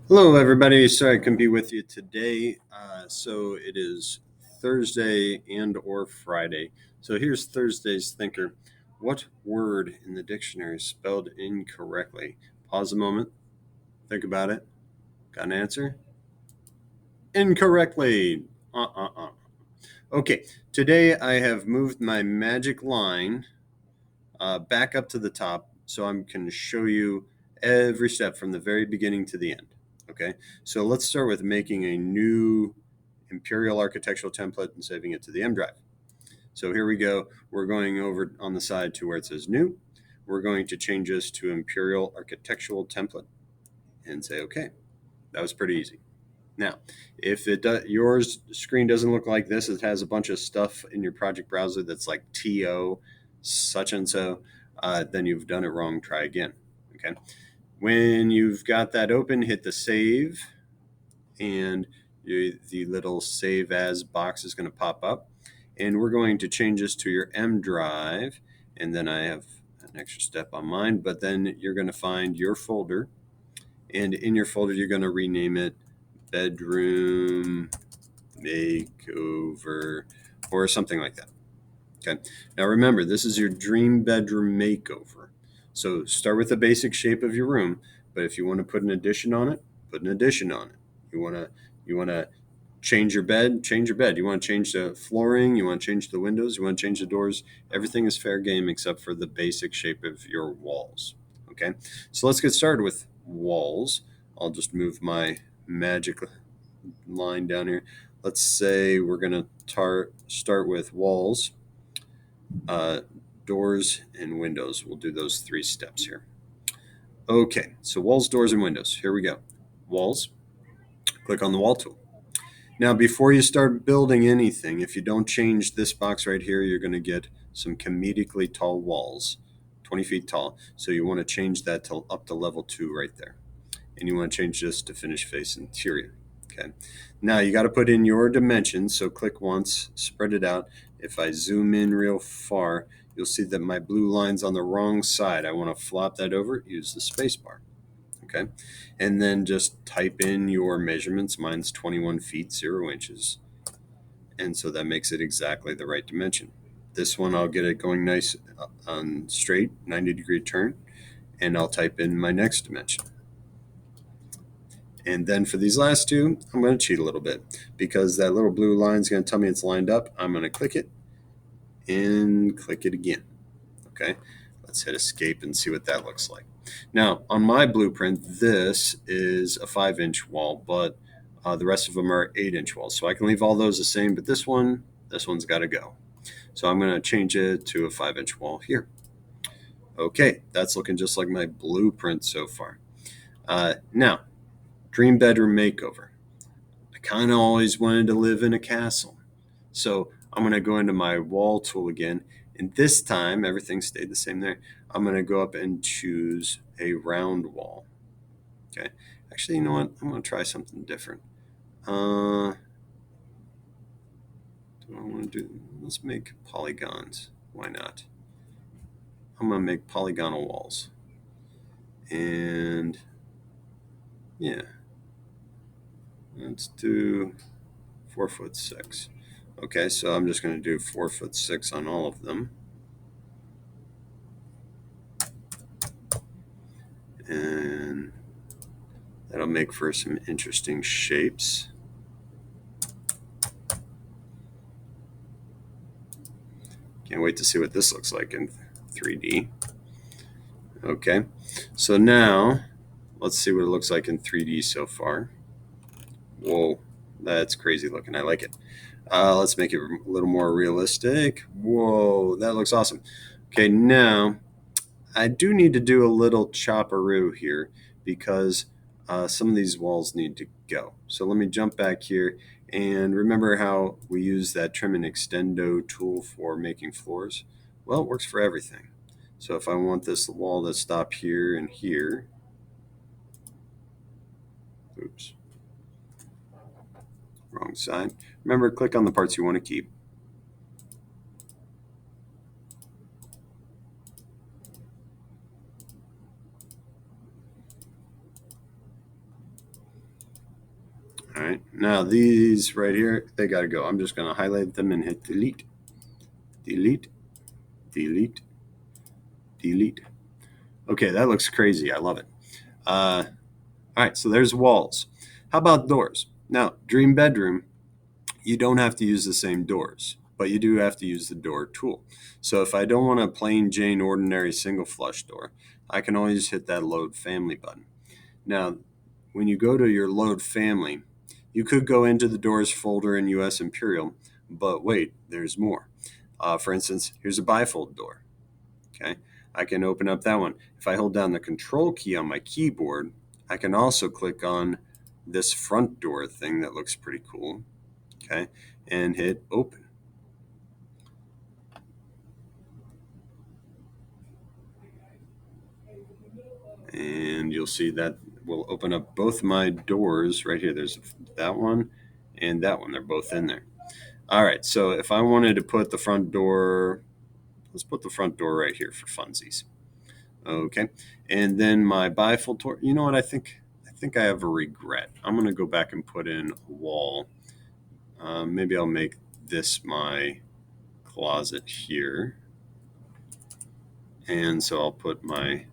Hello, everybody. Sorry I couldn't be with you today. So it is Thursday and or Friday. So here's Thursday's thinker. What word in the dictionary is spelled incorrectly? Pause a moment. Think about it. Got an answer? Incorrectly. Uh. Okay. Today I have moved my magic line back up to the top so I can show you every step from the very beginning to the end. Okay, so let's start with making a new Imperial architectural template and saving it to the M drive. So here we go. We're going over on the side to where it says new. We're going to change this to Imperial architectural template and say okay. That was pretty easy. Now, if yours screen doesn't look like this, it has a bunch of stuff in your project browser that's like TO such and so, then you've done it wrong. Try again. Okay. When you've got that open, hit the save, and the little save as box is going to pop up. And we're going to change this to your M drive. And then I have an extra step on mine, but then you're going to find your folder. And in your folder, you're going to rename it Bedroom Makeover or something like that. Okay. Now remember, this is your dream bedroom makeover. So start with the basic shape of your room, but if you want to put an addition on it, put an addition on it. You want to change your bed, change your bed. You want to change the flooring, you want to change the windows, you want to change the doors. Everything is fair game except for the basic shape of your walls. Okay? So let's get started with walls. I'll just move my magic line down here. Let's say we're going to start with walls, uh, doors, and windows. We'll do those 3 steps here. Okay, so walls, doors, and windows. Here we go. Walls, click on the wall tool. Now, before you start building anything, if you don't change this box right here, you're going to get some comedically tall walls, 20 feet tall. So you want to change that to up to level 2 right there. And you want to change this to finish face interior. Okay. Now you got to put in your dimensions. So click once, spread it out. If I zoom in real far, you'll see that my blue line's on the wrong side. I want to flop that over, use the space bar. Okay. And then just type in your measurements. Mine's 21 feet, 0 inches. And so that makes it exactly the right dimension. This one, I'll get it going nice on straight, 90-degree turn. And I'll type in my next dimension. And then for these last 2, I'm going to cheat a little bit because that little blue line is going to tell me it's lined up. I'm going to click it and click it again. Okay, let's hit escape and see what that looks like. Now, on my blueprint, this is a 5-inch wall, but the rest of them are 8-inch walls. So I can leave all those the same, but this one's got to go. So I'm going to change it to a 5-inch wall here. Okay, that's looking just like my blueprint so far. Now, dream bedroom makeover. I kind of always wanted to live in a castle. So I'm going to go into my wall tool again. And this time, everything stayed the same there. I'm going to go up and choose a round wall. Okay. Actually, you know what? I'm going to try something different. Do I want to do? Let's make polygons. Why not? I'm going to make polygonal walls. And yeah, let's do 4'6". Okay, so I'm just going to do 4'6" on all of them. And that'll make for some interesting shapes. Can't wait to see what this looks like in 3D. Okay, so now let's see what it looks like in 3D so far. Whoa, that's crazy looking. I like it. Let's make it a little more realistic. Whoa, that looks awesome. Okay, now I do need to do a little chopperoo here because some of these walls need to go. So let me jump back here and remember how we use that trim and extendo tool for making floors? Well, it works for everything. So if I want this wall to stop here and here, oops, wrong side. Remember, click on the parts you want to keep. All right, now these right here, they got to go. I'm just going to highlight them and hit delete, delete, delete, delete. Okay, that looks crazy. I love it. All right, so there's walls. How about doors? Now, dream bedroom, you don't have to use the same doors, but you do have to use the door tool. So if I don't want a plain Jane ordinary single flush door, I can always hit that load family button. Now, when you go to your load family, you could go into the doors folder in US Imperial, but wait, there's more. For instance, here's a bifold door. Okay, I can open up that one. If I hold down the control key on my keyboard, I can also click on this front door thing that looks pretty cool. Okay, and hit open. And you'll see that will open up both my doors right here. There's that one and that one. They're both in there. All right, so if I wanted to put the front door, let's put the front door right here for funsies. Okay, and then my bifold door. You know what? I think I have a regret. I'm going to go back and put in a wall. Maybe I'll make this my closet here, and so I'll put my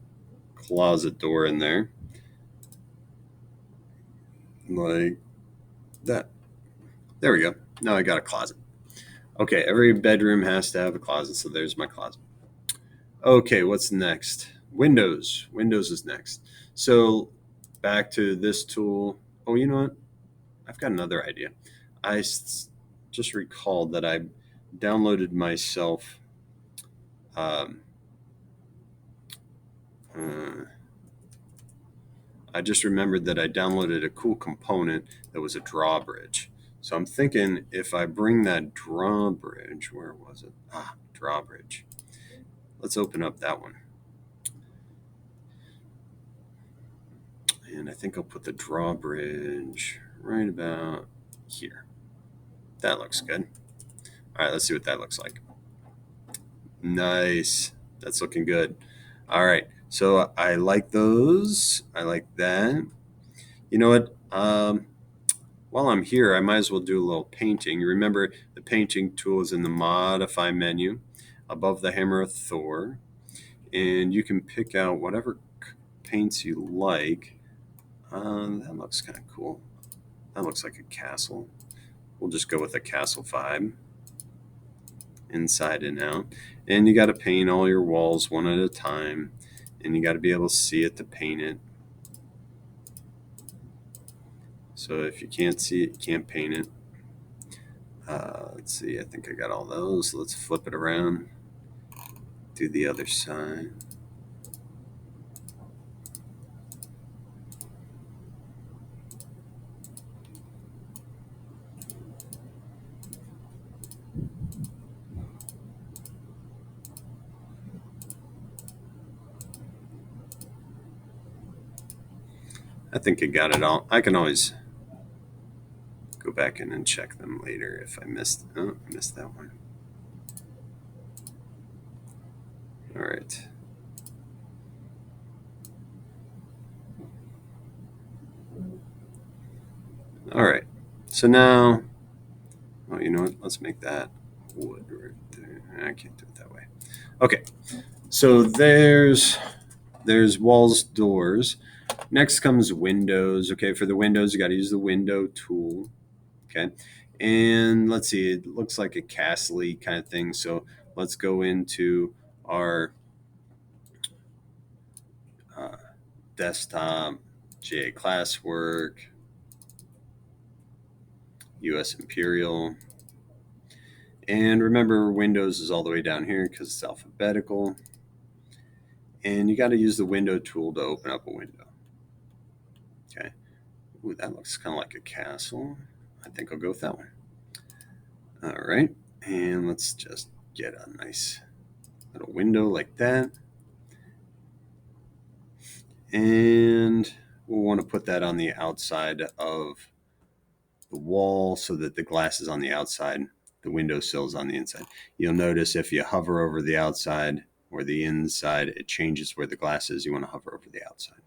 closet door in there like that. There we go. Now I got a closet. Okay, every bedroom has to have a closet, so there's my closet. Okay, what's next? Windows. Windows is next. So back to this tool. Oh, you know what? I've got another idea. Just recalled that I downloaded myself. Um, uh, I just remembered that I downloaded a cool component that was a drawbridge. So I'm thinking if I bring that drawbridge, where was it? Drawbridge. Let's open up that one. And I think I'll put the drawbridge right about here. That looks good. All right, let's see what that looks like. Nice. That's looking good. All right. So I like those. I like that. You know what? While I'm here, I might as well do a little painting. You remember the painting tool is in the modify menu above the hammer of Thor. And you can pick out whatever paints you like. That looks kind of cool. That looks like a castle. We'll just go with a castle vibe, inside and out. And you got to paint all your walls one at a time, and you got to be able to see it to paint it. So if you can't see it, you can't paint it. Let's see, I think I got all those. Let's flip it around, do the other side. I think I got it all. I can always go back in and check them later if I missed. Oh, I missed that one. All right. All right. So now, oh, you know what? Let's make that wood right there. I can't do it that way. Okay. So there's walls, doors. Next comes windows. Okay, for the windows, you got to use the window tool. Okay, and let's see, it looks like a castle-y kind of thing. So let's go into our uh, desktop, GA classwork, US Imperial. And remember, Windows is all the way down here because it's alphabetical. And you got to use the window tool to open up a window. Okay. Ooh, that looks kind of like a castle. I think I'll go with that one. All right. And let's just get a nice little window like that. And we'll want to put that on the outside of the wall so that the glass is on the outside, the windowsill is on the inside. You'll notice if you hover over the outside or the inside, it changes where the glass is. You want to hover over the outside.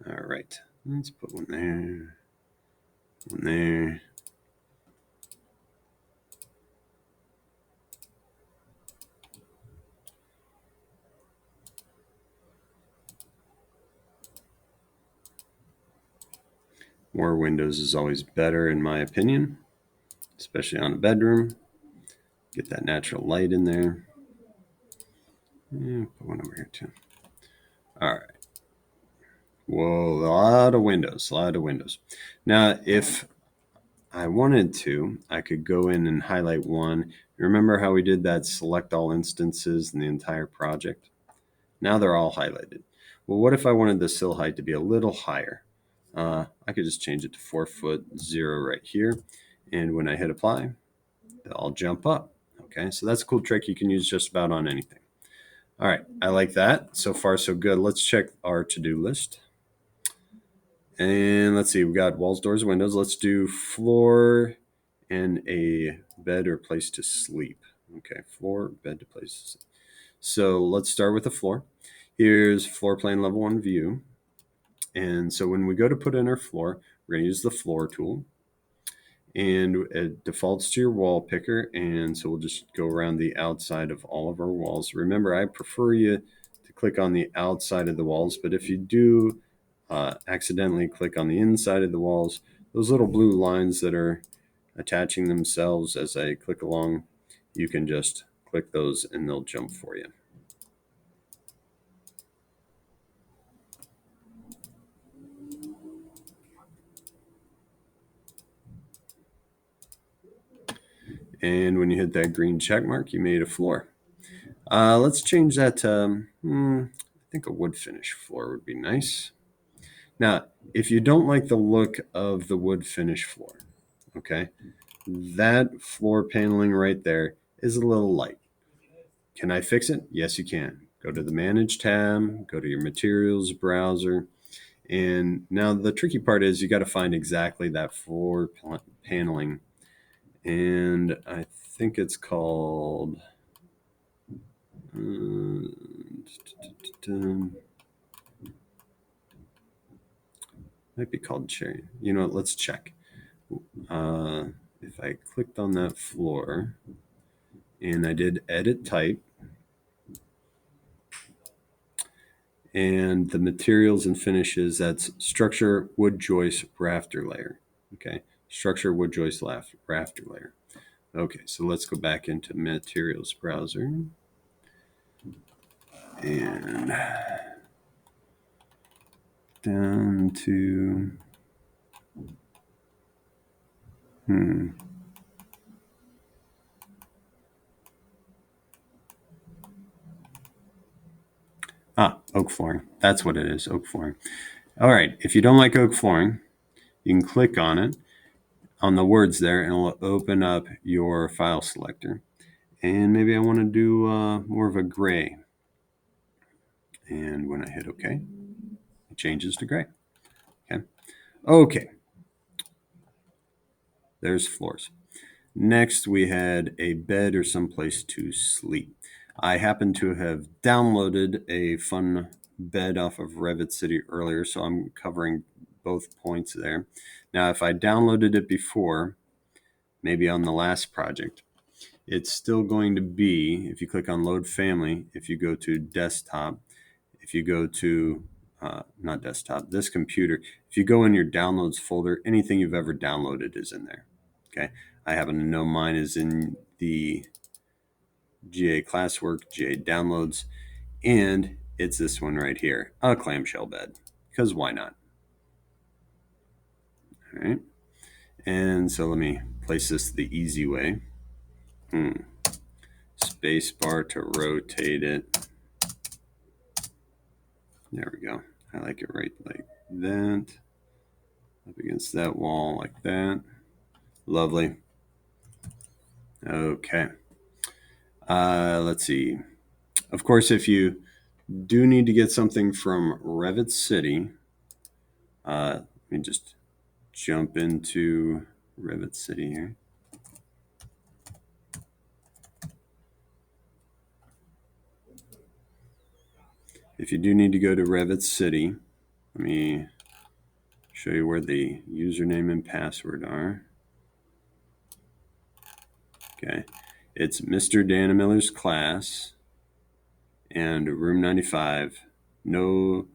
All right. Let's put one there. One there. More windows is always better in my opinion, especially on a bedroom. Get that natural light in there. Put one over here too. All right. Whoa, a lot of windows, a lot of windows. Now, if I wanted to, I could go in and highlight one. Remember how we did that select all instances in the entire project? Now they're all highlighted. Well, what if I wanted the sill height to be a little higher? I could just change it to 4'0" right here. And when I hit apply, they'll all jump up. Okay, so that's a cool trick you can use just about on anything. All right, I like that. So far, so good. Let's check our to-do list. And let's see, we've got walls, doors, windows. Let's do floor and a bed or place to sleep. Okay, floor, bed to place to sleep. So let's start with the floor. Here's floor plan level 1 view. And so when we go to put in our floor, we're going to use the floor tool. And it defaults to your wall picker. And so we'll just go around the outside of all of our walls. Remember, I prefer you to click on the outside of the walls. But if you do accidentally click on the inside of the walls, those little blue lines that are attaching themselves as I click along, you can just click those and they'll jump for you. And when you hit that green check mark, you made a floor. Let's change that to, I think a wood finish floor would be nice. Now, if you don't like the look of the wood finish floor, okay, that floor paneling right there is a little light. Can I fix it? Yes, you can. Go to the Manage tab, go to your Materials browser, and now the tricky part is you got to find exactly that floor paneling, and I think it's called might be called cherry. You know what? Let's check. If I clicked on that floor and I did edit type and the materials and finishes, that's structure wood joist rafter layer. Okay, structure wood joist rafter layer. Okay, so let's go back into Materials browser and down to oak flooring. That's what it is, oak flooring. All right, if you don't like oak flooring, you can click on it, on the words there, and it'll open up your file selector. And maybe I want to do more of a gray. And when I hit OK, it changes to gray. Okay. There's floors. Next, we had a bed or someplace to sleep. I happen to have downloaded a fun bed off of REVIT City earlier, so I'm covering both points there. Now, if I downloaded it before, maybe on the last project, it's still going to be, if you click on Load Family, if you go to Desktop, if you go to, not desktop, this computer, if you go in your Downloads folder, anything you've ever downloaded is in there. Okay, I happen to know mine is in the GA Classwork, GA Downloads, and it's this one right here, a clamshell bed, because why not? All right, and so let me place this the easy way. Space bar to rotate it. There we go. I like it right like that. Up against that wall like that. Lovely. Okay. Let's see. Of course, if you do need to get something from REVIT City, let me just jump into REVIT City here. If you do need to go to REVIT City, let me show you where the username and password are. Okay, it's Mr. Dana Miller's class and room 95. No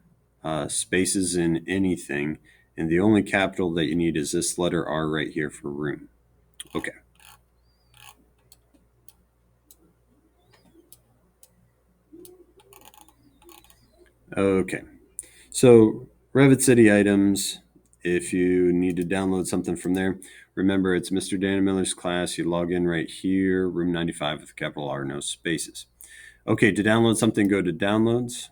spaces in anything. And the only capital that you need is this letter R right here for room. Okay. Okay. So Revit City items, if you need to download something from there, remember it's Mr. Dana Miller's class. You log in right here, room 95 with capital R, no spaces. Okay, to download something, go to downloads.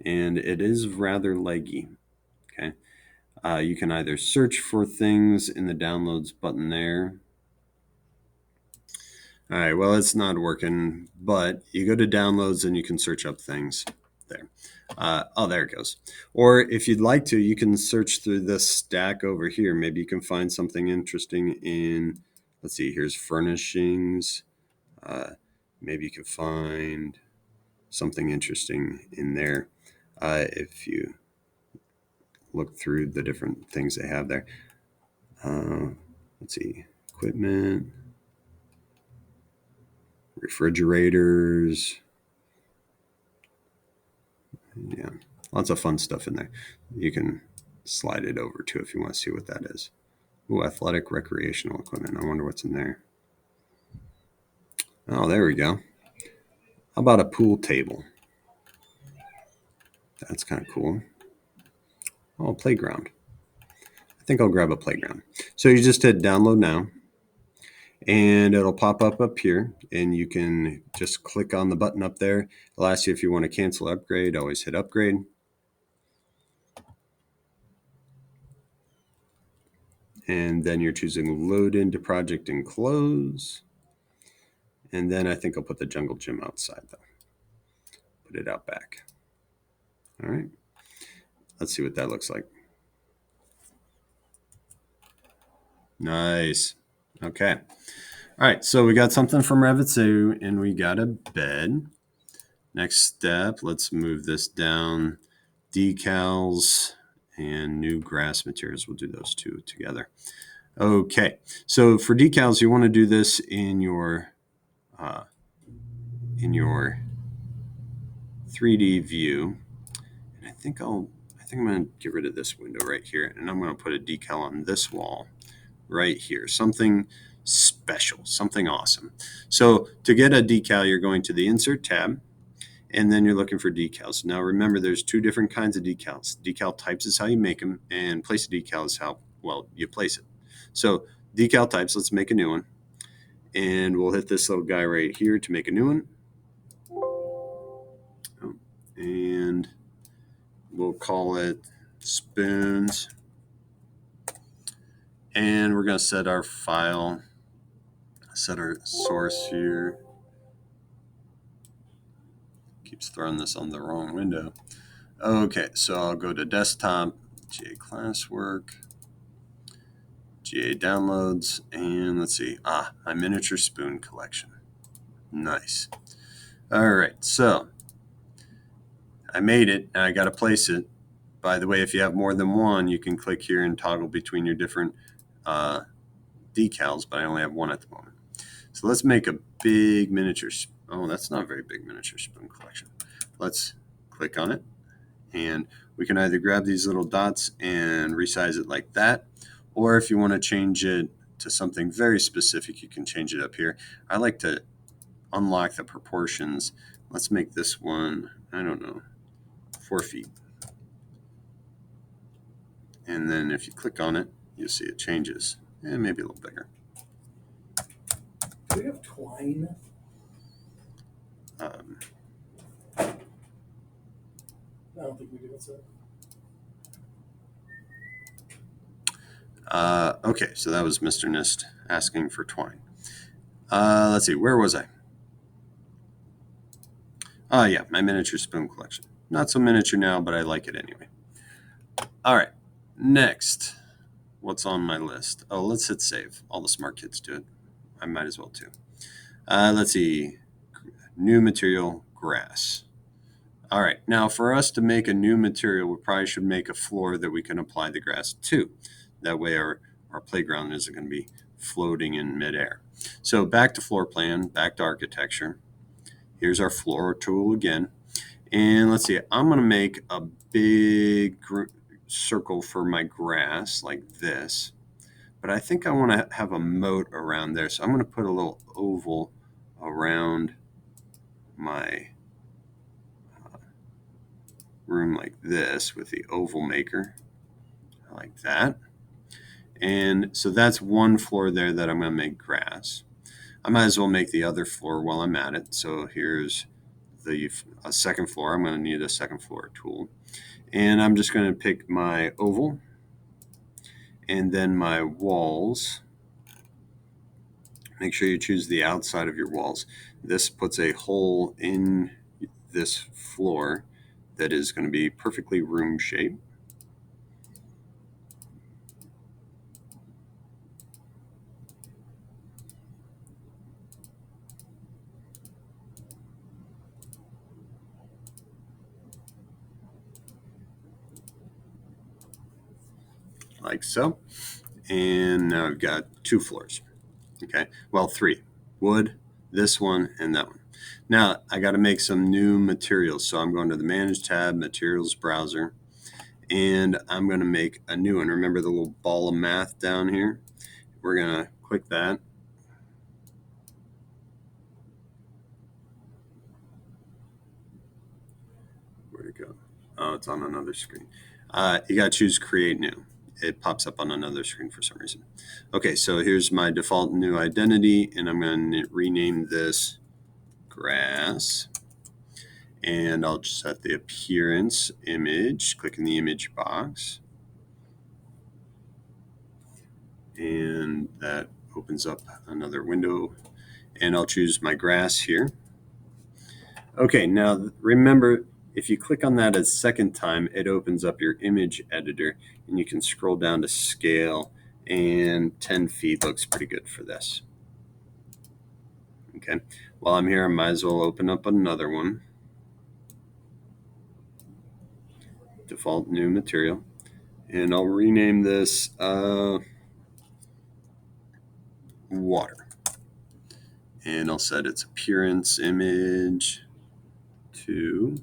And it is rather leggy. Okay. You can either search for things in the downloads button there. All right, well, it's not working, but you go to downloads and you can search up things there. Oh, there it goes. Or if you'd like to, you can search through this stack over here. Maybe you can find something interesting in, let's see, here's furnishings. Maybe you can find something interesting in there if you look through the different things they have there. Let's see, equipment, refrigerators. Yeah, lots of fun stuff in there. You can slide it over to if you want to see what that is. Ooh, athletic recreational equipment. I wonder what's in there. Oh, there we go. How about a pool table? That's kind of cool. Oh, playground. I think I'll grab a playground. So you just hit download now, and it'll pop up here, and you can just click on the button up there. It'll ask you if you want to cancel upgrade. Always hit upgrade. And then you're choosing load into project and close. And then I think I'll put the jungle gym outside though. Put it out back. All right. Let's see what that looks like. Nice. Okay. All right. So we got something from Revit 2 and we got a bed. Next step, let's move this down. Decals and new grass materials. We'll do those two together. Okay. So for decals, you want to do this in your 3D view. And I think I'm going to get rid of this window right here, and I'm going to put a decal on this wall right here. Something special, something awesome. So to get a decal, you're going to the Insert tab, and then you're looking for decals. Now remember, there's two different kinds of decals. Decal types is how you make them, and place a decal is how, well, you place it. So decal types, let's make a new one. And we'll hit this little guy right here to make a new one. And we'll call it spoons. And we're going to set our file, set our source here. Keeps throwing this on the wrong window. Okay, so I'll go to desktop, GA classwork, GA downloads, and let's see. My miniature spoon collection. Nice. All right, so I made it, and I got to place it. By the way, if you have more than one, you can click here and toggle between your different decals, but I only have one at the moment. So let's make a big miniature. Oh, that's not a very big miniature spoon collection. Let's click on it, and we can either grab these little dots and resize it like that, or if you want to change it to something very specific, you can change it up here. I like to unlock the proportions. Let's make this one, I don't know, 4 feet. And then if you click on it, you'll see it changes. And maybe a little bigger. Do we have twine? Um, I don't think we do. What's that? Okay, so that was Mr. Nist asking for twine. Let's see, where was I? Yeah, my miniature spoon collection. Not so miniature now, but I like it anyway. All right, next, what's on my list? Oh, let's hit save. All the smart kids do it. I might as well too. Let's see, new material, grass. All right, now for us to make a new material, we probably should make a floor that we can apply the grass to. That way our playground isn't going to be floating in midair. So back to floor plan, back to architecture. Here's our floor tool again. And let's see, I'm going to make a big circle for my grass like this. But I think I want to have a moat around there. So I'm going to put a little oval around my room like this with the oval maker, like that. And so that's one floor there that I'm going to make grass. I might as well make the other floor while I'm at it. So here's a second floor. I'm going to need a second floor tool. And I'm just going to pick my oval and then my walls. Make sure you choose the outside of your walls. This puts a hole in this floor that is going to be perfectly room shaped. Like so. And now I've got two floors. Okay, well, three. Wood, this one, and that one. Now I got to make some new materials. So I'm going to the Manage tab, Materials Browser, and I'm going to make a new one. Remember the little ball of math down here? We're going to click that. Where'd it go? Oh, it's on another screen. You got to choose Create New. It pops up on another screen for some reason. Okay, so here's my default new identity, and I'm going to rename this Grass. And I'll just set the appearance image, click in the image box. And that opens up another window. And I'll choose my grass here. Okay, now remember, if you click on that a second time, it opens up your image editor and you can scroll down to scale, and 10 feet looks pretty good for this. Okay, while I'm here, I might as well open up another one. Default new material. And I'll rename this water. And I'll set its appearance image to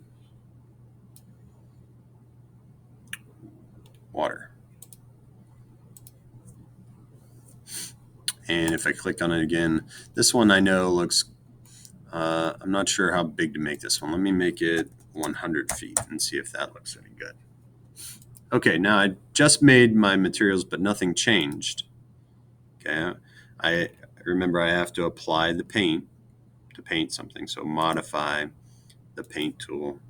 water. And if I click on it again, this one I know looks, I'm not sure how big to make this one. Let me make it 100 feet and see if that looks any good. Okay, now I just made my materials, but nothing changed. Okay, I remember I have to apply the paint to paint something. So modify the paint tool.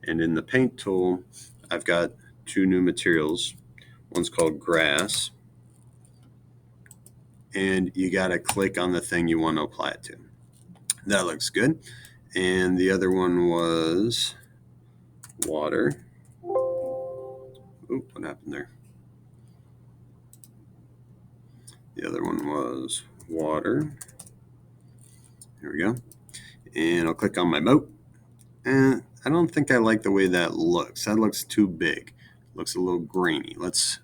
And in the paint tool, I've got two new materials. One's called grass. And you got to click on the thing you want to apply it to. That looks good. And the other one was water. Oop, what happened there? The other one was water. Here we go. And I'll click on my moat. And I don't think I like the way that looks. That looks too big. Looks a little grainy. Let's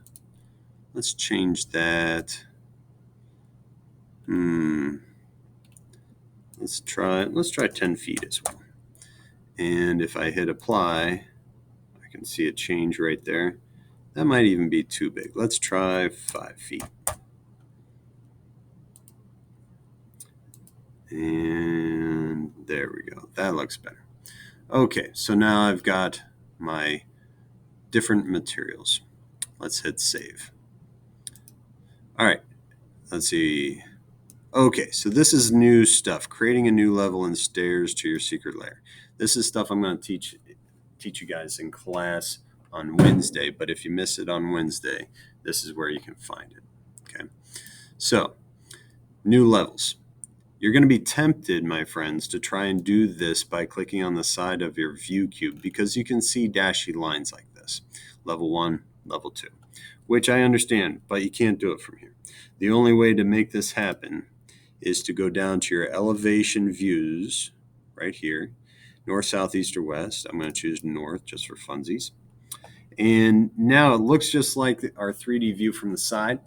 change that. Let's try 10 feet as well. And if I hit apply, I can see a change right there. That might even be too big. Let's try 5 feet. And there we go. That looks better. Okay, so now I've got my different materials. Let's hit save. All right, let's see. Okay, so this is new stuff, creating a new level and stairs to your secret lair. This is stuff I'm going to teach you guys in class on Wednesday, but if you miss it on Wednesday, this is where you can find it. Okay, so new levels. You're going to be tempted, my friends, to try and do this by clicking on the side of your view cube because you can see dashy lines like this. Level 1, level 2, which I understand, but you can't do it from here. The only way to make this happen is to go down to your elevation views right here. north, south, east, or west. I'm going to choose north just for funsies. And now it looks just like our 3D view from the side,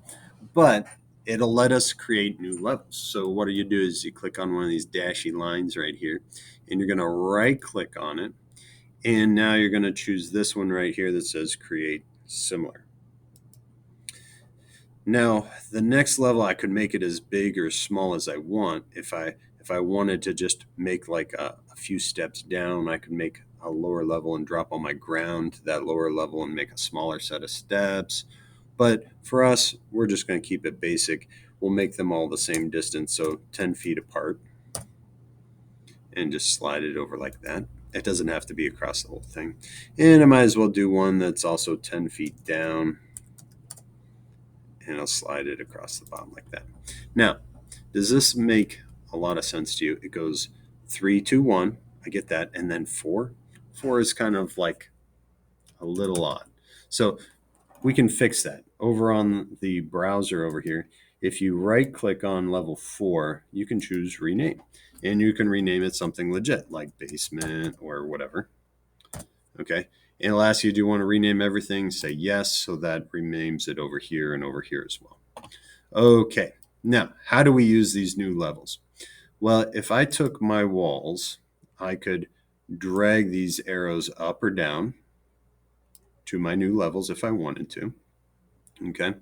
but it'll let us create new levels. So what you do is you click on one of these dashy lines right here, and you're going to right click on it. And now you're going to choose this one right here that says create similar. Now, the next level, I could make it as big or small as I want. If I wanted to just make like a few steps down, I could make a lower level and drop all my ground to that lower level and make a smaller set of steps. But for us, we're just going to keep it basic. We'll make them all the same distance, so 10 feet apart, and just slide it over like that. It doesn't have to be across the whole thing. And I might as well do one that's also 10 feet down, and I'll slide it across the bottom like that. Now, does this make a lot of sense to you? It goes 3, 2, 1. I get that. And then 4. 4 is kind of like a little odd. So we can fix that. Over on the browser over here, if you right click on level 4, you can choose rename. And you can rename it something legit like basement or whatever. Okay. And it'll ask you, do you want to rename everything? Say yes. So that renames it over here and over here as well. Okay. Now, how do we use these new levels? Well, if I took my walls, I could drag these arrows up or down to my new levels if I wanted to. Okay.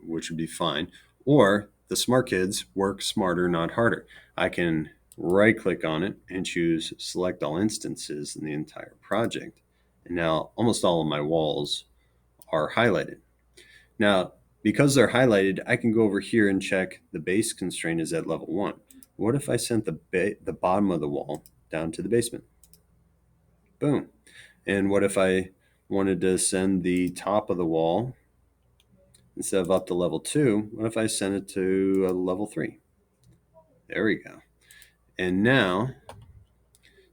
Which would be fine. Or the smart kids work smarter, not harder. I can right click on it and choose select all instances in the entire project. And now almost all of my walls are highlighted. Now, because they're highlighted, I can go over here and check the base constraint is at level 1. What if I sent the bottom of the wall down to the basement? Boom. And what if I wanted to send the top of the wall, instead of up to level 2, what if I send it to level 3? There we go. And now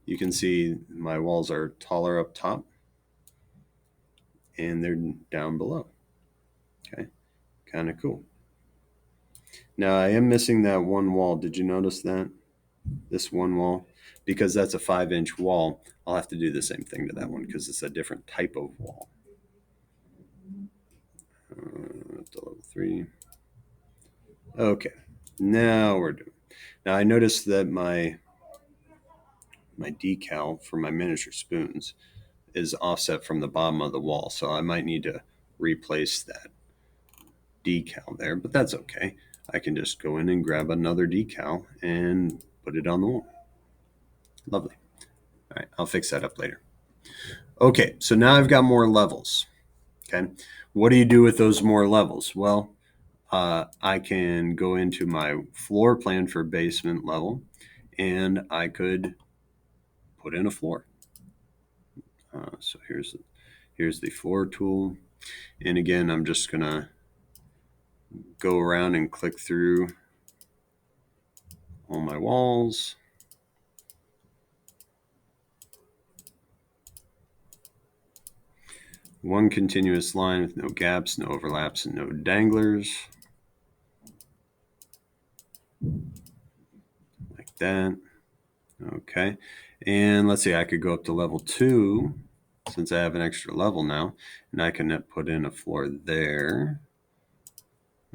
you can see my walls are taller up top and they're down below. Okay, kind of cool. Now I am missing that one wall. Did you notice that? This one wall? Because that's a 5-inch wall, I'll have to do the same thing to that one because it's a different type of wall. Up to level 3. Okay, now we're doing. Now I noticed that my decal for my miniature spoons is offset from the bottom of the wall, so I might need to replace that decal there, but that's okay. I can just go in and grab another decal and put it on the wall. Lovely. All right, I'll fix that up later. Okay, so now I've got more levels. Okay, what do you do with those more levels? Well, I can go into my floor plan for basement level, and I could put in a floor. So here's the floor tool, and again, I'm just gonna go around and click through all my walls. One continuous line with no gaps, no overlaps, and no danglers. Like that. Okay. And let's see, I could go up to level 2 since I have an extra level now, and I can put in a floor there.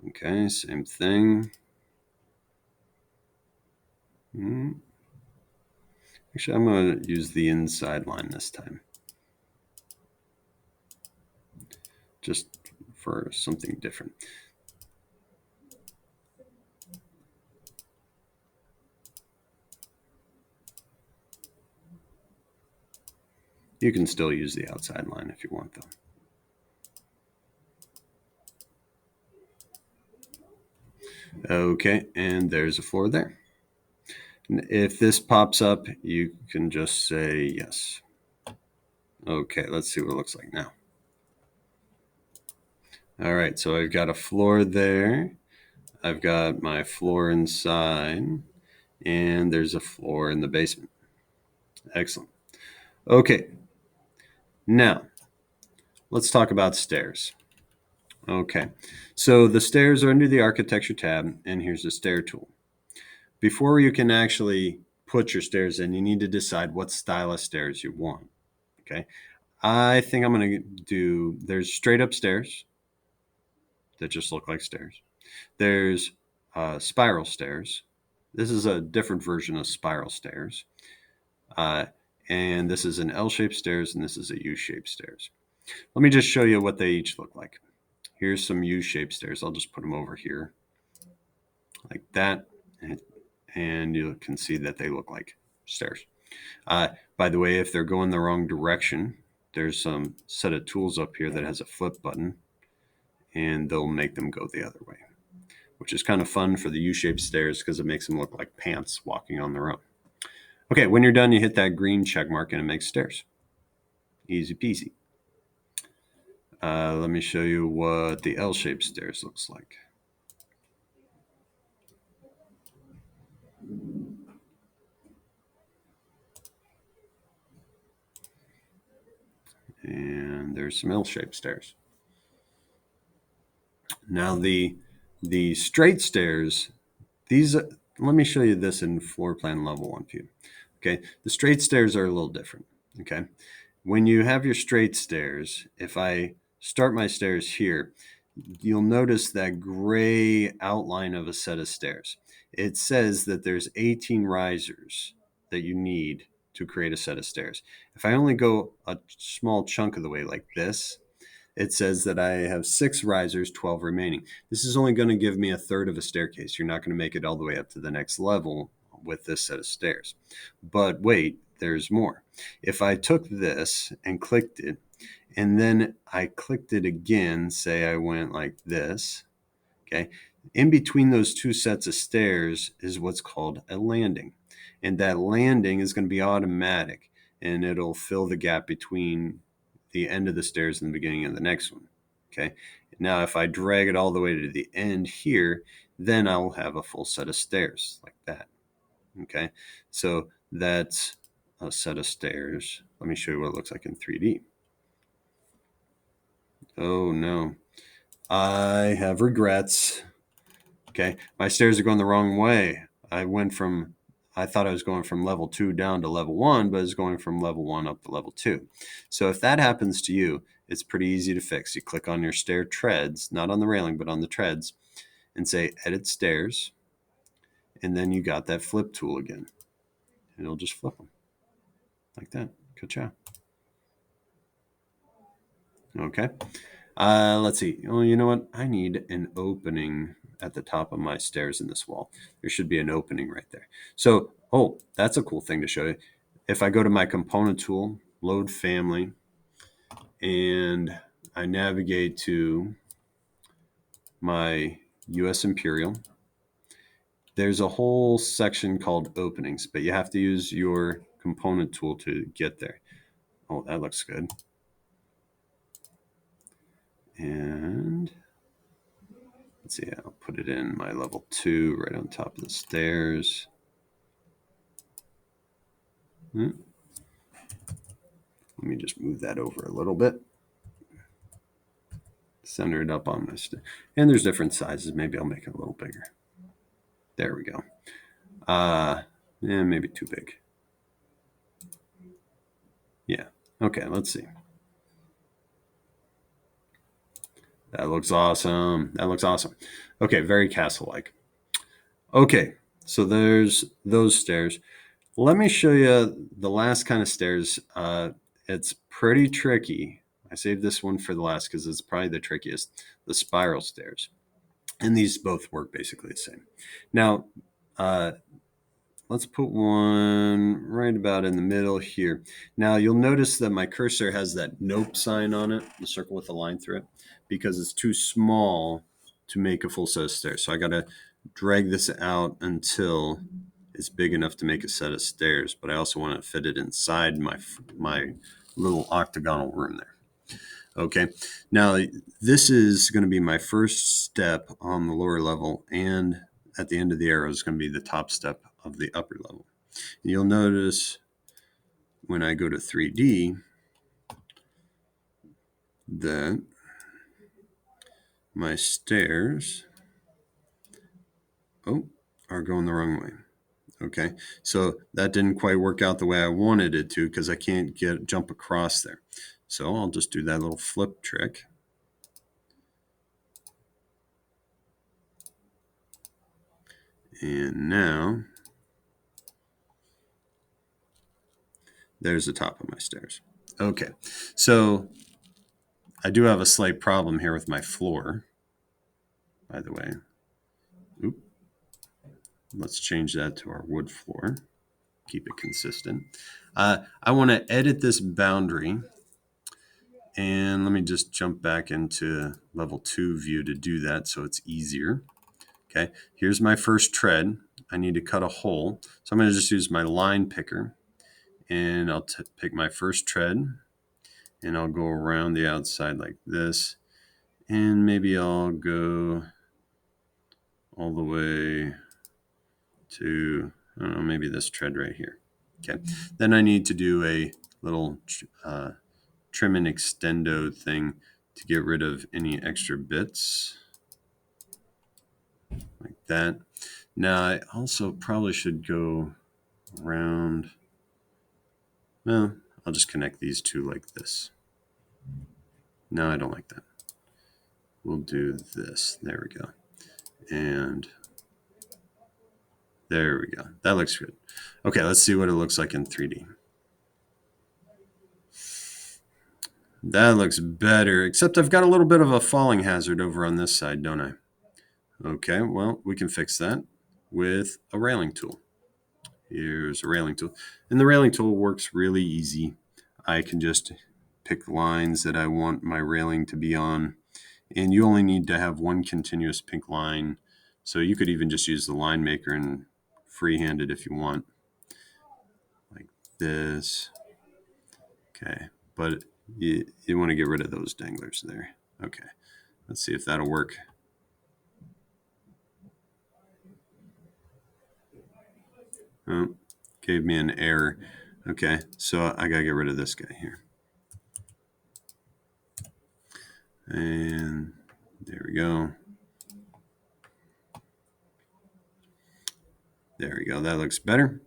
Okay, same thing. Actually, I'm going to use the inside line this time, just for something different. You can still use the outside line if you want, though. Okay, and there's a floor there. If this pops up, you can just say yes. Okay, let's see what it looks like now. All right, so I've got a floor there. I've got my floor inside, and there's a floor in the basement. Excellent. Okay, now let's talk about stairs. Okay, so the stairs are under the architecture tab, and here's the stair tool. Before you can actually put your stairs in, you need to decide what style of stairs you want. Okay. I think I'm going to do, there's straight up stairs that just look like stairs. There's spiral stairs. This is a different version of spiral stairs. And this is an L-shaped stairs, and this is a U-shaped stairs. Let me just show you what they each look like. Here's some U-shaped stairs. I'll just put them over here like that. And you can see that they look like stairs. By the way, if they're going the wrong direction, there's some set of tools up here that has a flip button, and they'll make them go the other way, which is kind of fun for the U-shaped stairs because it makes them look like pants walking on their own. Okay, when you're done, you hit that green check mark and it makes stairs. Easy peasy. Let me show you what the L-shaped stairs looks like. And there's some L-shaped stairs. Now the straight stairs, these, let me show you this in floor plan level 1 view. Okay, the straight stairs are a little different. Okay, when you have your straight stairs, if I start my stairs here, you'll notice that gray outline of a set of stairs. It says that there's 18 risers that you need to create a set of stairs. If I only go a small chunk of the way like this, it says that I have 6 risers, 12 remaining. This is only going to give me a third of a staircase. You're not going to make it all the way up to the next level with this set of stairs. But wait, there's more. If I took this and clicked it, and then I clicked it again, say I went like this, okay, in between those two sets of stairs is what's called a landing. And that landing is going to be automatic, and it'll fill the gap between the end of the stairs and the beginning of the next one. Okay. Now, if I drag it all the way to the end here, then I'll have a full set of stairs like that. Okay. So that's a set of stairs. Let me show you what it looks like in 3D. Oh no, I have regrets. Okay. My stairs are going the wrong way. I thought I was going from level 2 down to level 1, but it's going from level 1 up to level 2. So if that happens to you, it's pretty easy to fix. You click on your stair treads, not on the railing, but on the treads, and say edit stairs. And then you got that flip tool again. And it'll just flip them like that. Ka-chow. Okay. Let's see. Oh, you know what? I need an opening at the top of my stairs in this wall. There should be an opening right there. So, oh, that's a cool thing to show you. If I go to my component tool, load family, and I navigate to my US Imperial, there's a whole section called openings, but you have to use your component tool to get there. Oh, that looks good. And let's see, I'll put it in my level 2 right on top of the stairs. Let me just move that over a little bit. Center it up on this. And there's different sizes. Maybe I'll make it a little bigger. There we go. Maybe too big. Yeah. Okay, let's see. That looks awesome. That looks awesome. Okay, very castle-like. Okay, so there's those stairs. Let me show you the last kind of stairs. It's pretty tricky. I saved this one for the last because it's probably the trickiest, the spiral stairs. And these both work basically the same. Now, let's put one right about in the middle here. Now, you'll notice that my cursor has that nope sign on it, the circle with a line through it, because it's too small to make a full set of stairs. So I got to drag this out until it's big enough to make a set of stairs, but I also want to fit it inside my little octagonal room there. Okay, now this is going to be my first step on the lower level, and at the end of the arrow is going to be the top step of the upper level. And you'll notice when I go to 3D that my stairs are going the wrong way. Okay, so that didn't quite work out the way I wanted it to because I can't jump across there. So I'll just do that little flip trick. And now there's the top of my stairs. Okay, so I do have a slight problem here with my floor, by the way. Oop. Let's change that to our wood floor. Keep it consistent. I want to edit this boundary. And let me just jump back into level 2 view to do that so it's easier. Okay, here's my first tread. I need to cut a hole. So I'm going to just use my line picker. And I'll pick my first tread. And I'll go around the outside like this. And maybe I'll go all the way to, I don't know, maybe this tread right here. Okay, then I need to do a little trim and extendo thing to get rid of any extra bits like that. Now I also probably should go around. Well, I'll just connect these two like this. No, I don't like that. We'll do this. There we go. And there we go. That looks good. Okay, let's see what it looks like in 3D. That looks better, except I've got a little bit of a falling hazard over on this side, don't I? Okay, well, we can fix that with a railing tool. Here's a railing tool. And the railing tool works really easy. I can just pick lines that I want my railing to be on. And you only need to have one continuous pink line. So you could even just use the line maker and freehand it if you want. Like this. Okay, but you want to get rid of those danglers there. Okay, let's see if that'll work. Oh, gave me an error. Okay, so I gotta get rid of this guy here. And there we go. There we go. That looks better.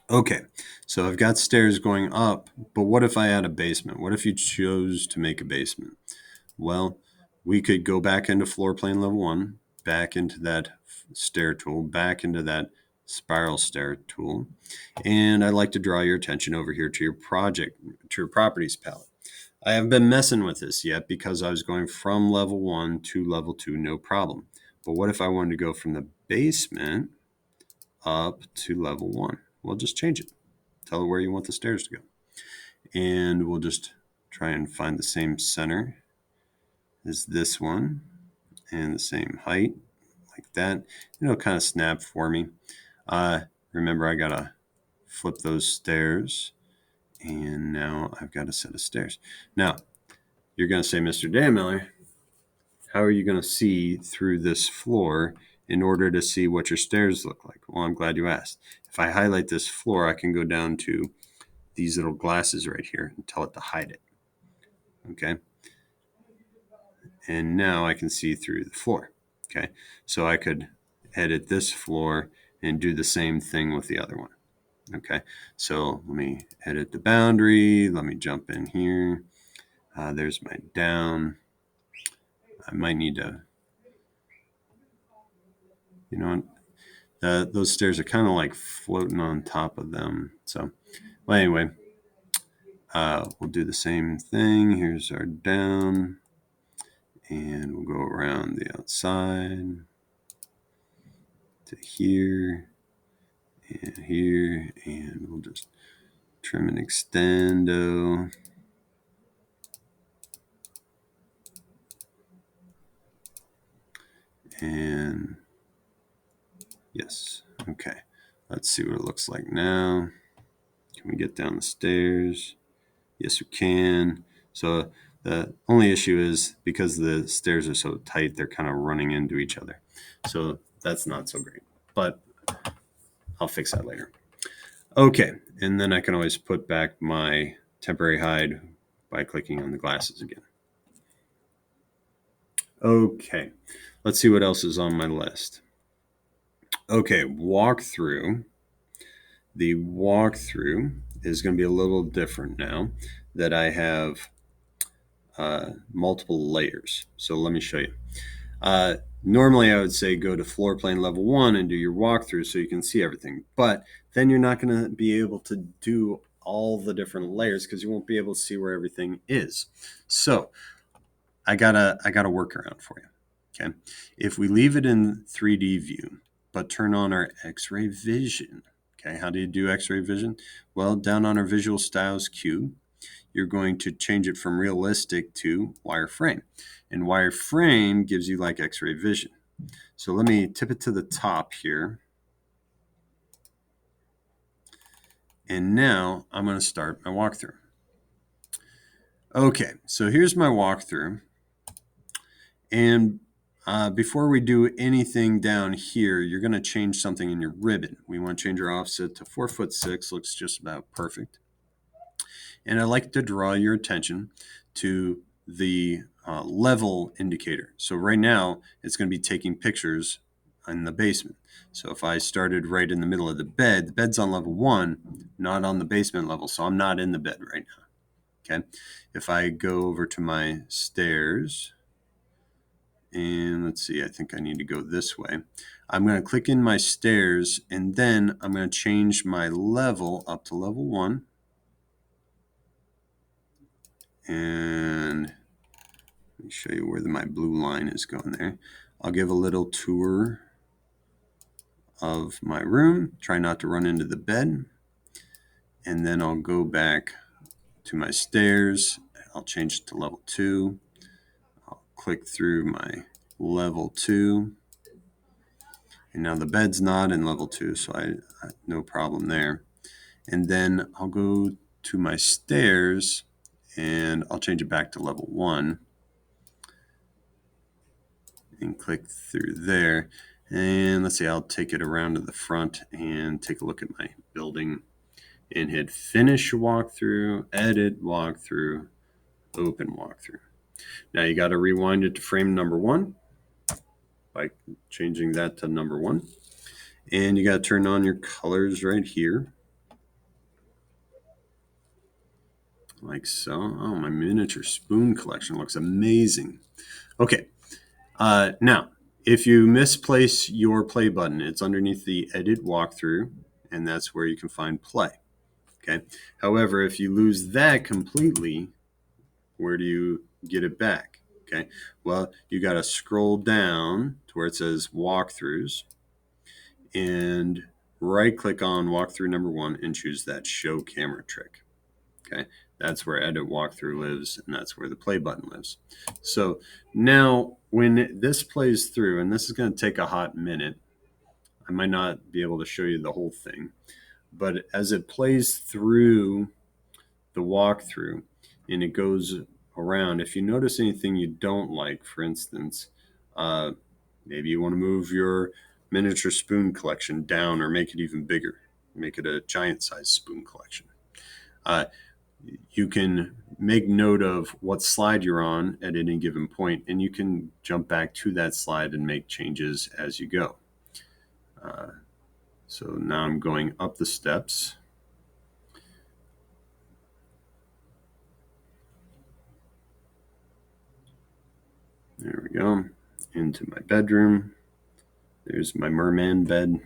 Okay, so I've got stairs going up, but what if I had a basement? What if you chose to make a basement? Well, we could go back into floor plan level 1, back into that stair tool, back into that spiral stair tool. And I'd like to draw your attention over here to your properties palette. I haven't been messing with this yet because I was going from level 1 to level 2, no problem. But what if I wanted to go from the basement up to level 1? Well, just change it. Tell it where you want the stairs to go. And we'll just try and find the same center as this one and the same height like that. It'll kind of snap for me. Remember, I got to flip those stairs. And now I've got a set of stairs. Now, you're going to say, Mr. Dan Miller, how are you going to see through this floor in order to see what your stairs look like? Well, I'm glad you asked. If I highlight this floor, I can go down to these little glasses right here and tell it to hide it. Okay. And now I can see through the floor. Okay. So I could edit this floor and do the same thing with the other one. Okay. So let me edit the boundary. Let me jump in here. There's my down. I might need to, you know, those stairs are kind of like floating on top of them. So, well, anyway, we'll do the same thing. Here's our down. And we'll go around the outside to here and here. And we'll just trim and extendo. And yes, okay. Let's see what it looks like now. Can we get down the stairs? Yes, we can. So the only issue is because the stairs are so tight, they're kind of running into each other. So that's not so great, but I'll fix that later. Okay, and then I can always put back my temporary hide by clicking on the glasses again. Okay, let's see what else is on my list. Okay, walkthrough. The walkthrough is going to be a little different now that I have multiple layers. So let me show you. Normally, I would say go to floor plan level 1 and do your walkthrough so you can see everything. But then you're not going to be able to do all the different layers because you won't be able to see where everything is. So I got a workaround for you. Okay, if we leave it in 3D view but turn on our X-ray vision. Okay, how do you do X-ray vision? Well, down on our visual styles cube, you're going to change it from realistic to wireframe. And wireframe gives you like X-ray vision. So let me tip it to the top here. And now I'm going to start my walkthrough. Okay, so here's my walkthrough. And before we do anything down here, you're going to change something in your ribbon. We want to change our offset to 4'6", looks just about perfect. And I'd like to draw your attention to the level indicator. So right now, it's going to be taking pictures in the basement. So if I started right in the middle of the bed's on level 1, not on the basement level, so I'm not in the bed right now. Okay. If I go over to my stairs, and let's see, I think I need to go this way. I'm going to click in my stairs, and then I'm going to change my level up to level 1. And let me show you where my blue line is going there. I'll give a little tour of my room. Try not to run into the bed. And then I'll go back to my stairs. I'll change it to level 2. I'll click through my level 2. And now the bed's not in level 2, so I no problem there. And then I'll go to my stairs and I'll change it back to level 1 and click through there. And let's see, I'll take it around to the front and take a look at my building and hit finish walkthrough, edit walkthrough, open walkthrough. Now you got to rewind it to frame number 1 by changing that to number 1. And you got to turn on your colors right here. Like so. Oh, my miniature spoon collection looks amazing. Okay. Now, if you misplace your play button, it's underneath the edit walkthrough, and that's where you can find play. Okay. However, if you lose that completely, where do you get it back? Okay. Well, you got to scroll down to where it says walkthroughs and right click on walkthrough number 1 and choose that show camera trick. Okay. That's where edit walkthrough lives, and that's where the play button lives. So now when this plays through, and this is going to take a hot minute, I might not be able to show you the whole thing, but as it plays through the walkthrough and it goes around, if you notice anything you don't like, for instance, maybe you want to move your miniature spoon collection down or make it even bigger, make it a giant size spoon collection. You can make note of what slide you're on at any given point, and you can jump back to that slide and make changes as you go. So now I'm going up the steps. There we go. Into my bedroom. There's my merman bed.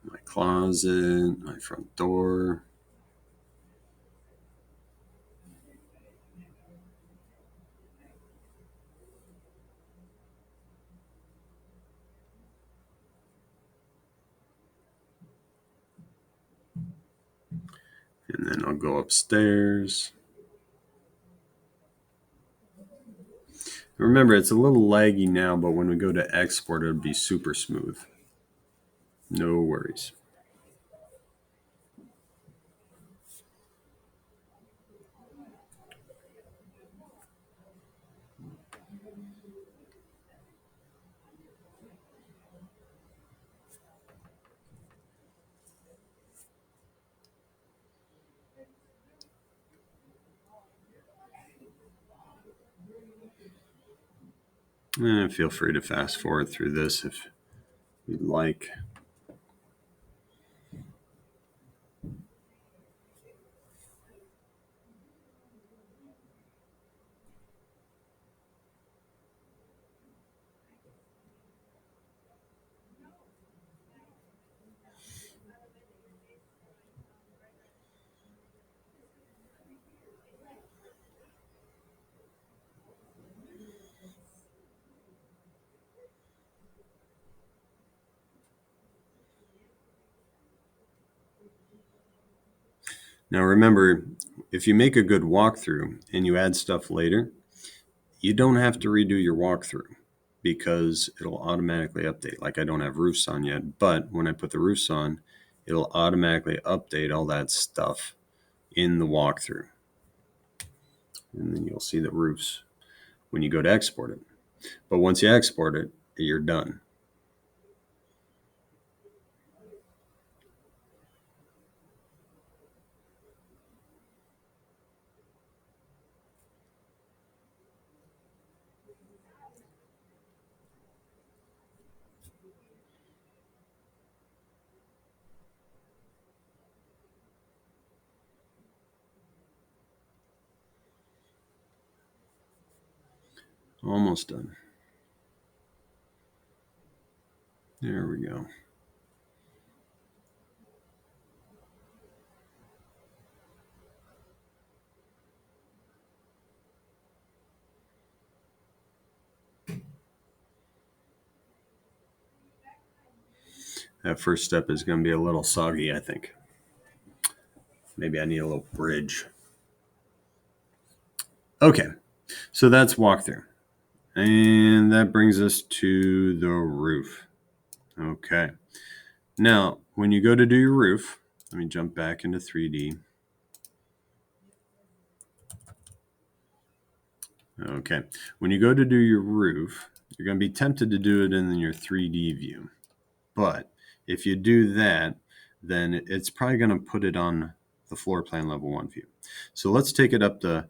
My closet, my front door. And then I'll go upstairs. Remember, it's a little laggy now, but when we go to export, it'll be super smooth. No worries. Feel free to fast forward through this if you'd like. Now remember, if you make a good walkthrough and you add stuff later, you don't have to redo your walkthrough because it'll automatically update. Like I don't have roofs on yet, but when I put the roofs on, it'll automatically update all that stuff in the walkthrough. And then you'll see the roofs when you go to export it. But once you export it, you're done. Almost done. There we go. That first step is going to be a little soggy, I think. Maybe I need a little bridge. Okay, so that's walkthrough. And that brings us to the roof. Okay. Now, when you go to do your roof, let me jump back into 3D. Okay. When you go to do your roof, you're going to be tempted to do it in your 3D view. But if you do that, then it's probably going to put it on the floor plan level 1 view. So let's take it up to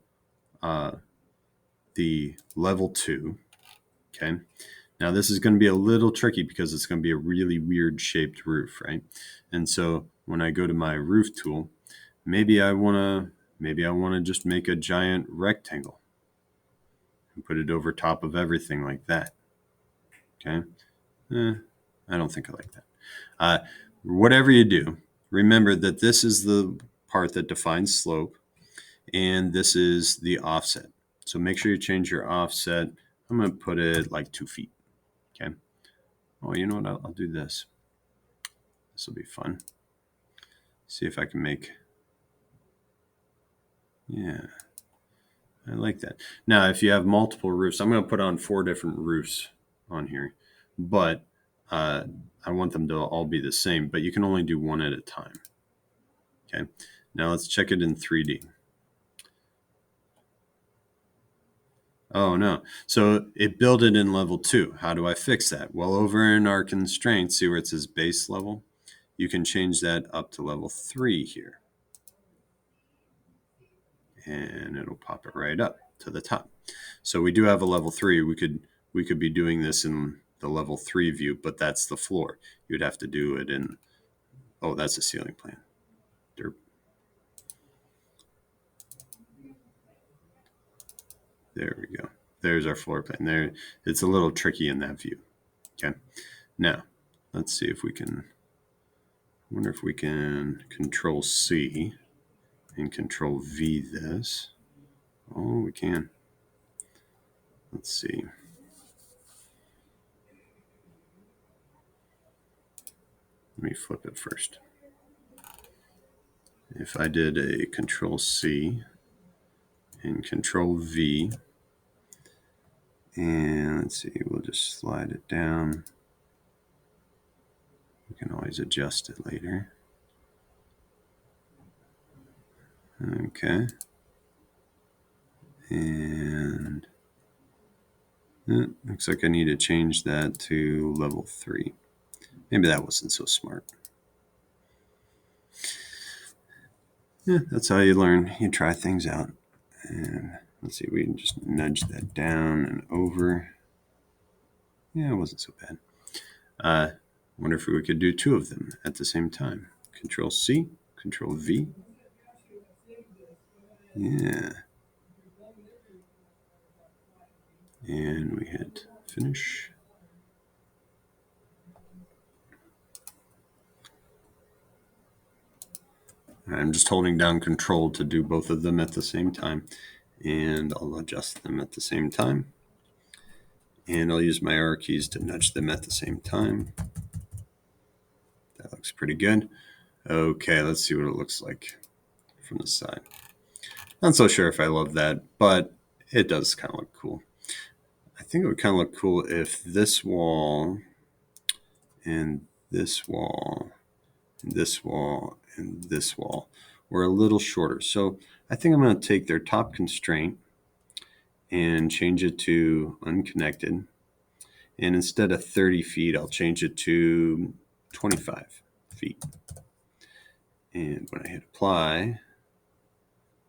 the level 2. Okay. Now this is going to be a little tricky because it's going to be a really weird shaped roof, right? And so when I go to my roof tool, maybe I want to just make a giant rectangle and put it over top of everything like that. Okay. I don't think I like that. Whatever you do, remember that this is the part that defines slope and this is the offset. So make sure you change your offset. I'm going to put it like 2 feet. Okay. Oh, you know what? I'll do this. This will be fun. See if I can make. Yeah. I like that. Now, if you have multiple roofs, I'm going to put on 4 different roofs on here, but I want them to all be the same, but you can only do one at a time. Okay. Now let's check it in 3D. Oh no. So it built it in level 2. How do I fix that? Well, over in our constraints, see where it says base level? You can change that up to level 3 here. And it'll pop it right up to the top. So we do have a level 3. We could be doing this in the level 3 view, but that's the floor. You'd have to do it in, oh, that's a ceiling plan. Derp. There we go. There's our floor plan. There, it's a little tricky in that view. Okay. Now, let's see if we can, I wonder if we can Control C and Control V this. Oh, we can. Let's see. Let me flip it first. If I did a Control C and Control V, and let's see, we'll just slide it down. We can always adjust it later. Okay. And looks like I need to change that to level 3. Maybe that wasn't so smart. Yeah, that's how you learn. You try things out. And let's see, we can just nudge that down and over. Yeah, it wasn't so bad. Wonder if we could do two of them at the same time. Control C, Control V. Yeah. And we hit finish. I'm just holding down Control to do both of them at the same time. And I'll adjust them at the same time. And I'll use my arrow keys to nudge them at the same time. That looks pretty good. Okay, let's see what it looks like from the side. Not so sure if I love that, but it does kind of look cool. I think it would kind of look cool if this wall and this wall and this wall and this wall were a little shorter. So I think I'm going to take their top constraint and change it to unconnected. And instead of 30 feet, I'll change it to 25 feet. And when I hit apply,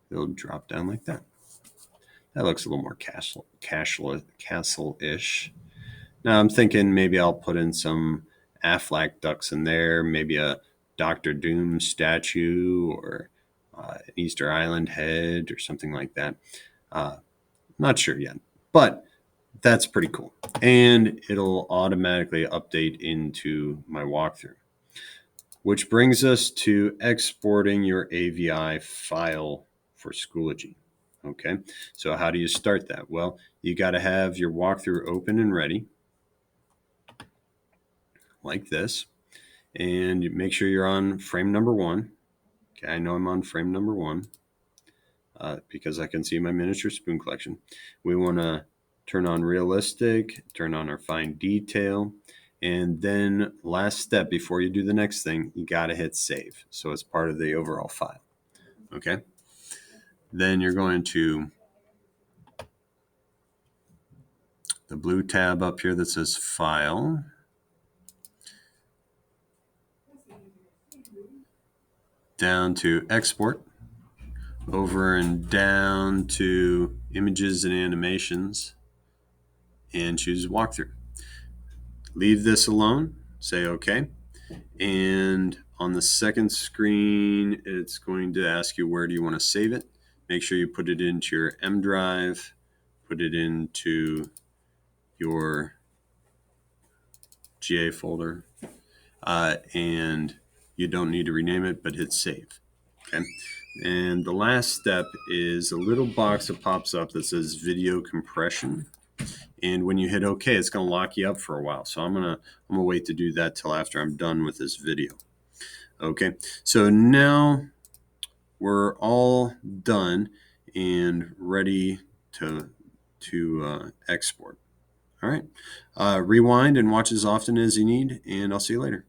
it'll drop down like that. That looks a little more castle-ish. Now I'm thinking maybe I'll put in some Aflac ducks in there, maybe a Doctor Doom statue or an Easter Island head or something like that. Not sure yet, but that's pretty cool. And it'll automatically update into my walkthrough, which brings us to exporting your AVI file for Schoology. Okay, so how do you start that? Well, you got to have your walkthrough open and ready, like this, and make sure you're on frame number 1. Okay, I know I'm on frame number 1 because I can see my miniature spoon collection. We want to turn on realistic, turn on our fine detail, and then last step before you do the next thing, you got to hit save. So it's part of the overall file. Okay. Then you're going to the blue tab up here that says File. Down to Export. Over and down to Images and Animations. And choose Walkthrough. Leave this alone. Say OK. And on the second screen, it's going to ask you where do you want to save it. Make sure you put it into your M drive. Put it into your GA folder. And you don't need to rename it, but hit save. Okay. And the last step is a little box that pops up that says video compression. And when you hit OK, it's going to lock you up for a while. So I'm gonna wait to do that till after I'm done with this video. Okay. So now we're all done and ready to export. All right. Rewind and watch as often as you need, and I'll see you later.